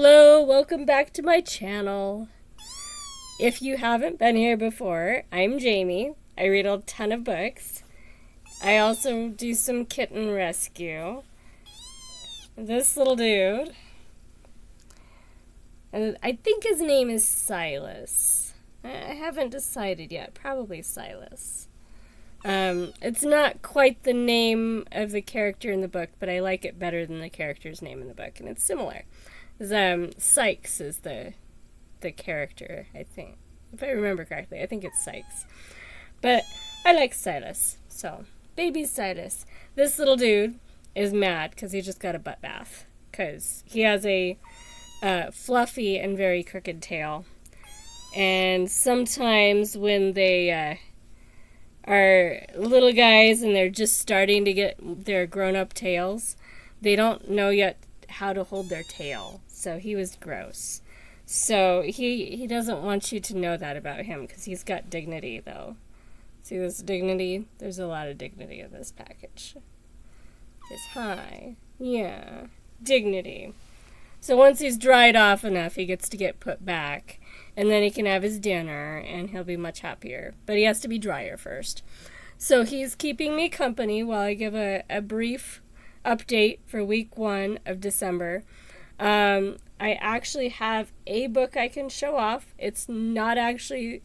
Hello, welcome back to my channel. If you haven't been here before, I'm Jamie. I read a ton of books. I also do some kitten rescue. This little dude, and I think his name is Silas. I haven't decided yet, probably Silas. It's not quite the name of the character in the book, but I like it better than the character's name in the book, and it's similar. Sykes is the character, I think. If I remember correctly, I think it's Sykes. But I like Silas, so baby Silas. This little dude is mad because he just got a butt bath. Because he has a fluffy and very crooked tail. And sometimes when they are little guys and they're just starting to get their grown-up tails, they don't know yet how to hold their tail. So he was gross. So he doesn't want you to know that about him because he's got dignity, though. See this dignity? There's a lot of dignity in this package. It's high. Yeah. Dignity. So once he's dried off enough, he gets to get put back. And then he can have his dinner, and he'll be much happier. But he has to be drier first. So he's keeping me company while I give a brief update for week 1 of December. I actually have a book I can show off. It's not actually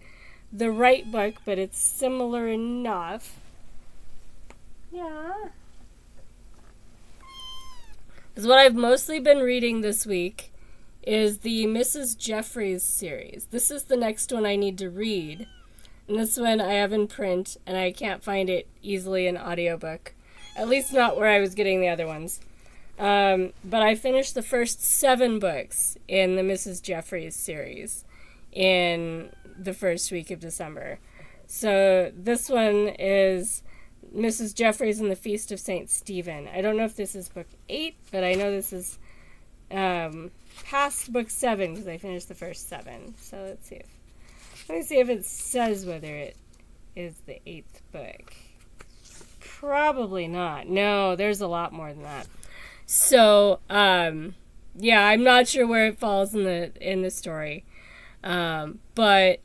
the right book, but it's similar enough. Yeah. Because what I've mostly been reading this week is the Mrs. Jeffries series. This is the next one I need to read. And this one I have in print, and I can't find it easily in audiobook. At least not where I was getting the other ones. But I finished the first 7 books in the Mrs. Jeffries series in the first week of December. So this one is Mrs. Jeffries and the Feast of St. Stephen. I don't know if this is book 8, but I know this is past book 7 because I finished the first 7. So let me see if it says whether it is the 8th book. Probably not. No, there's a lot more than that. So, yeah, I'm not sure where it falls in the story. But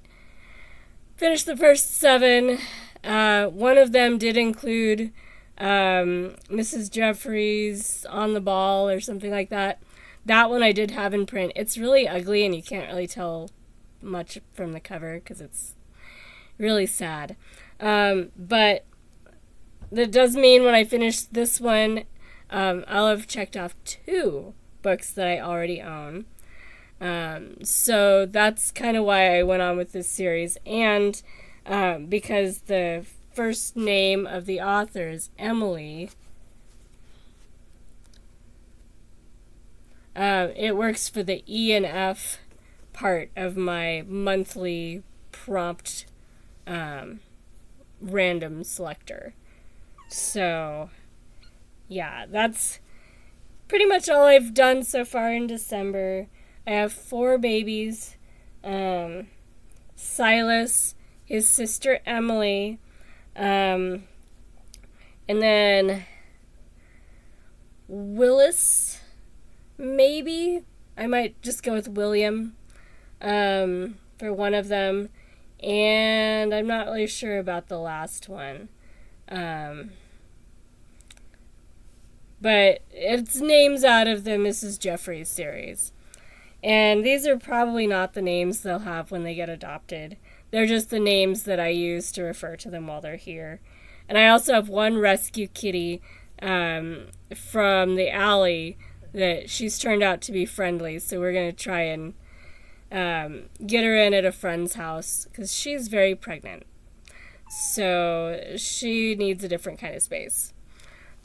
finished the first 7. One of them did include Mrs. Jeffries on the ball or something like that. That one I did have in print. It's really ugly and you can't really tell much from the cover because it's really sad. But that does mean when I finish this one, I'll have checked off 2 books that I already own. So that's kind of why I went on with this series. And because the first name of the author is Emily, it works for the E and F part of my monthly prompt random selector. So, yeah, that's pretty much all I've done so far in December. I have 4 babies. Silas, his sister Emily, and then Willis, maybe. I might just go with William for one of them. And I'm not really sure about the last one. But it's names out of the Mrs. Jeffries series. And these are probably not the names they'll have when they get adopted. They're just the names that I use to refer to them while they're here. And I also have one rescue kitty from the alley that she's turned out to be friendly. So we're going to try and get her in at a friend's house because she's very pregnant. So she needs a different kind of space.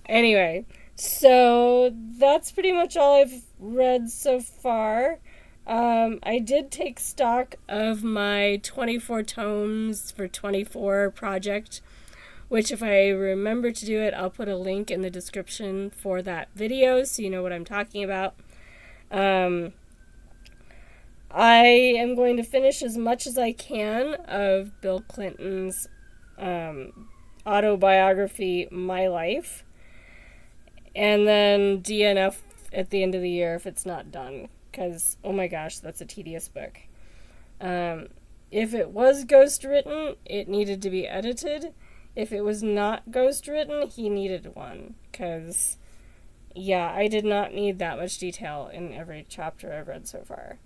Anyway, so that's pretty much all I've read so far. I did take stock of my 24 tomes for 24 project, which if I remember to do it, I'll put a link in the description for that video so you know what I'm talking about. I am going to finish as much as I can of Bill Clinton's autobiography, My Life, and then DNF at the end of the year if it's not done. because, oh my gosh, that's a tedious book. If it was ghostwritten, it needed to be edited. If it was not ghostwritten, he needed one, because, yeah, I did not need that much detail in every chapter I've read so far.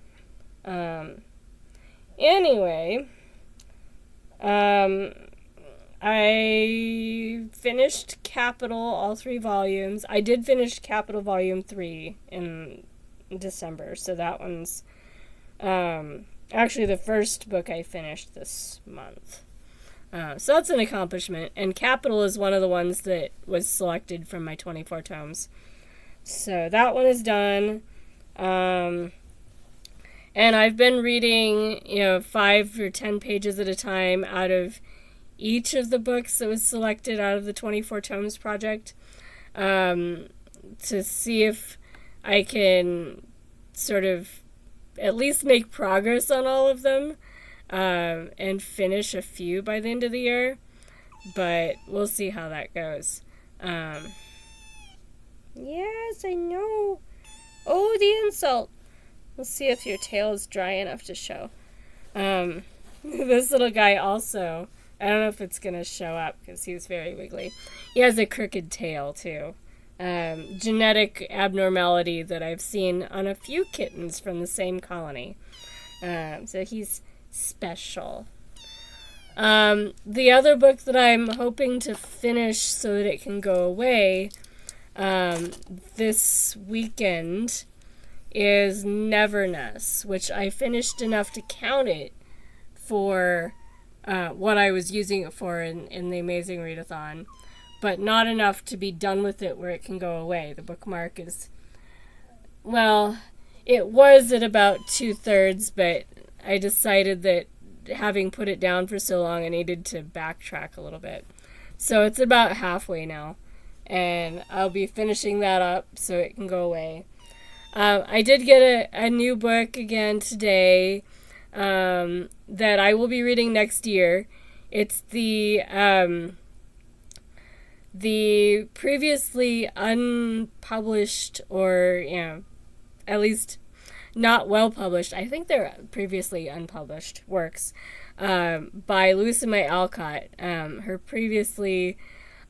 Anyway, I finished Capital, all 3 volumes. I did finish Capital Volume 3 in December, so that one's actually the first book I finished this month. So that's an accomplishment, and Capital is one of the ones that was selected from my 24 tomes. So that one is done. And I've been reading, 5 or 10 pages at a time out of each of the books that was selected out of the 24 tomes project, to see if I can sort of at least make progress on all of them, and finish a few by the end of the year, but we'll see how that goes. Yes, I know. Oh, the insult. We'll see if your tail is dry enough to show. This little guy also, I don't know if it's going to show up because he was very wiggly. He has a crooked tail, too. Genetic abnormality that I've seen on a few kittens from the same colony. So he's special. The other book that I'm hoping to finish so that it can go away this weekend is Neverness, which I finished enough to count it for what I was using it for in the Amazing Readathon, but not enough to be done with it where it can go away. The bookmark is, well, it was at about 2/3, but I decided that having put it down for so long, I needed to backtrack a little bit. So it's about halfway now, and I'll be finishing that up so it can go away. I did get a new book again today that I will be reading next year. It's the previously unpublished, or, at least not well published, I think they're previously unpublished works, by Louisa May Alcott, her previously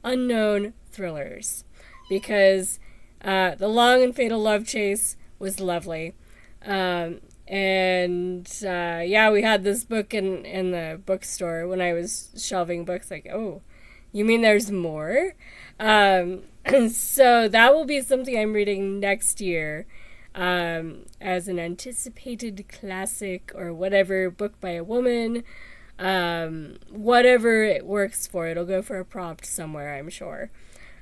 unknown thrillers, because The Long and Fatal Love Chase was lovely. And we had this book in the bookstore when I was shelving books, like, oh, you mean there's more? So that will be something I'm reading next year, as an anticipated classic or whatever, book by a woman, whatever it works for. It'll go for a prompt somewhere, I'm sure.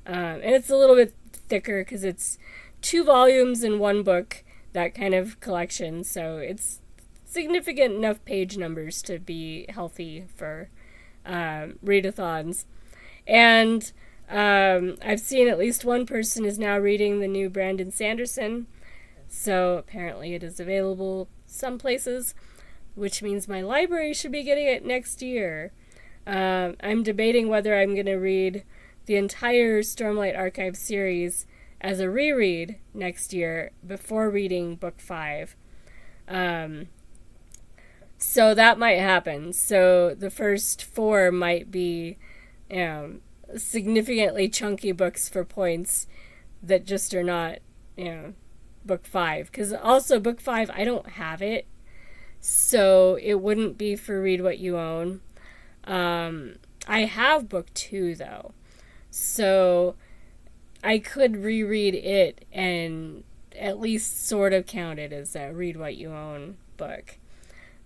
And it's a little bit thicker because it's 2 volumes in one book, that kind of collection, so it's significant enough page numbers to be healthy for readathons. And I've seen at least one person is now reading the new Brandon Sanderson, so apparently it is available some places, which means my library should be getting it next year. I'm debating whether I'm going to read the entire Stormlight Archive series as a reread next year before reading book 5. So that might happen. So the first 4 might be significantly chunky books for points that just are not, book 5. Because also book 5, I don't have it, so it wouldn't be for Read What You Own. I have book 2, though. So I could reread it and at least sort of count it as a Read What You Own book.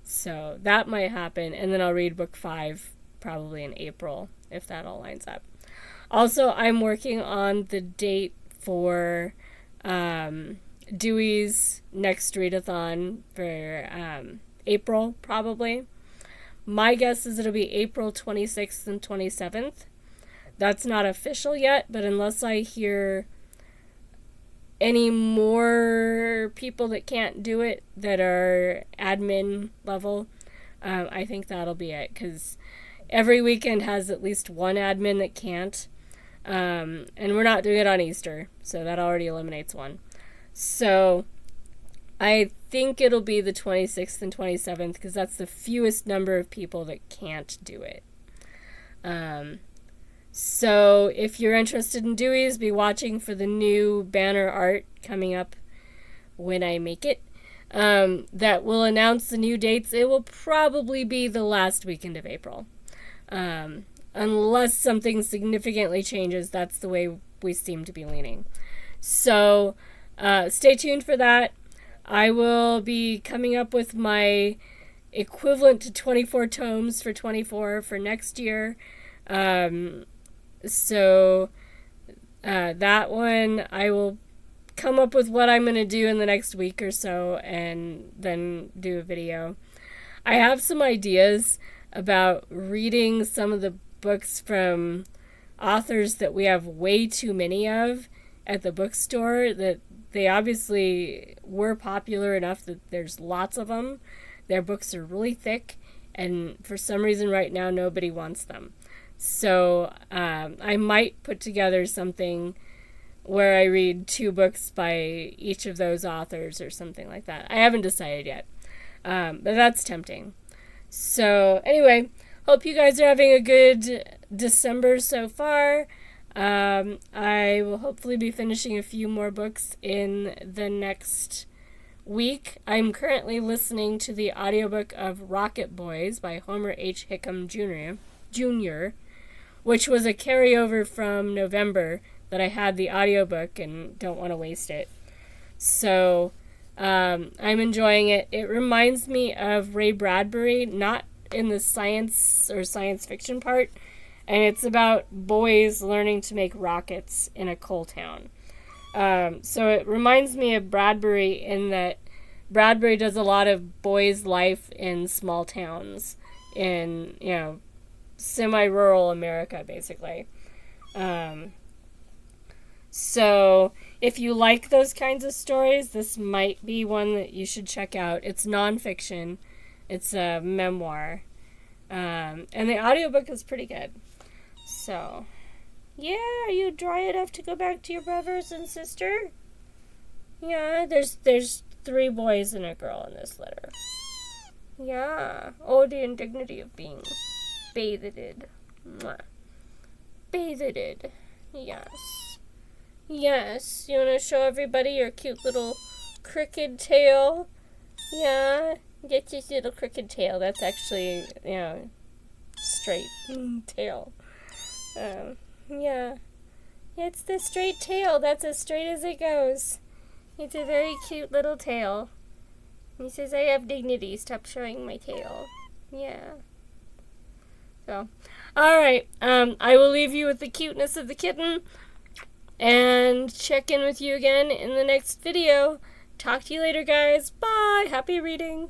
So that might happen, and then I'll read book 5 probably in April, if that all lines up. Also, I'm working on the date for Dewey's next readathon for April, probably. My guess is it'll be April 26th and 27th. That's not official yet, but unless I hear any more people that can't do it that are admin level, I think that'll be it, because every weekend has at least one admin that can't, and we're not doing it on Easter, so that already eliminates one. So I think it'll be the 26th and 27th because that's the fewest number of people that can't do it. So if you're interested in Dewey's, be watching for the new banner art coming up when I make it. That will announce the new dates. It will probably be the last weekend of April. Unless something significantly changes, that's the way we seem to be leaning. So stay tuned for that. I will be coming up with my equivalent to 24 tomes for 24 for next year. So that one, I will come up with what I'm going to do in the next week or so and then do a video. I have some ideas about reading some of the books from authors that we have way too many of at the bookstore, that they obviously were popular enough that there's lots of them. Their books are really thick, and for some reason right now nobody wants them. So I might put together something where I read 2 books by each of those authors or something like that. I haven't decided yet, but that's tempting. So anyway, hope you guys are having a good December so far. I will hopefully be finishing a few more books in the next week. I'm currently listening to the audiobook of Rocket Boys by Homer H. Hickam Jr., which was a carryover from November that I had the audiobook and don't want to waste it. So I'm enjoying it. It reminds me of Ray Bradbury, not in the science or science fiction part, and it's about boys learning to make rockets in a coal town. So it reminds me of Bradbury in that Bradbury does a lot of boys' life in small towns in, semi-rural America, basically. So if you like those kinds of stories, this might be one that you should check out. It's nonfiction. It's a memoir. And the audiobook is pretty good. So, yeah, are you dry enough to go back to your brothers and sister? Yeah, there's 3 boys and a girl in this letter. Yeah. Oh, the indignity of being bathed. Mwah. Bathed. Yes. Yes. You want to show everybody your cute little crooked tail? Yeah. Get this little crooked tail. That's actually, straight tail. Yeah. It's the straight tail. That's as straight as it goes. It's a very cute little tail. He says, I have dignity. Stop showing my tail. Yeah. So, alright. I will leave you with the cuteness of the kitten and check in with you again in the next video. Talk to you later, guys. Bye. Happy reading.